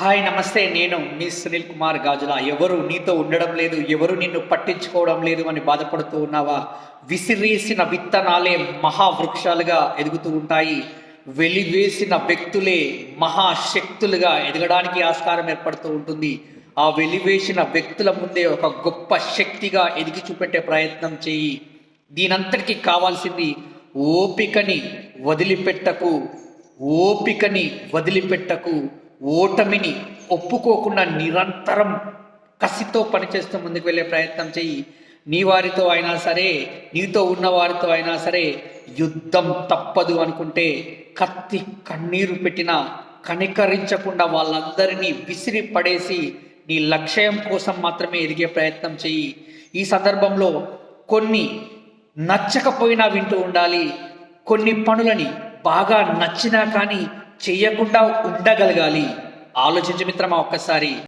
Hi నమస్తే. నేను మీ సునీల్ కుమార్ గాజుల. ఎవరు నీతో ఉండడం లేదు, ఎవరు నిన్ను పట్టించుకోవడం లేదు అని బాధపడుతూ ఉన్నావా? విసిరేసిన విత్తనాలే మహావృక్షాలుగా ఎదుగుతూ ఉంటాయి. వెలివేసిన వ్యక్తులే మహాశక్తులుగా ఎదగడానికి ఆస్కారం ఏర్పడుతూ ఉంటుంది. ఆ వెలివేసిన వ్యక్తుల ముందే ఒక గొప్ప శక్తిగా ఎదిగి చూపెట్టే ప్రయత్నం చేయి. దీనంతటికీ కావాల్సింది ఓపికని వదిలిపెట్టకు. ఓపికని వదిలిపెట్టకు. ఓటమిని ఒప్పుకోకుండా నిరంతరం కసితో పనిచేస్తూ ముందుకు వెళ్ళే ప్రయత్నం చెయ్యి. నీ వారితో అయినా సరే, నీతో ఉన్న వారితో అయినా సరే, యుద్ధం తప్పదు అనుకుంటే కత్తి కన్నీరు పెట్టినా కనికరించకుండా వాళ్ళందరినీ విసిరి పడేసి నీ లక్ష్యం కోసం మాత్రమే ఎదిగే ప్రయత్నం చెయ్యి. ఈ సందర్భంలో కొన్ని నచ్చకపోయినా వింటూ ఉండాలి. కొన్ని పనులని బాగా నచ్చినా కానీ చెయ్యకుండా ఉండగలగాలి. ఆలోచించు మిత్రమా ఒక్కసారి.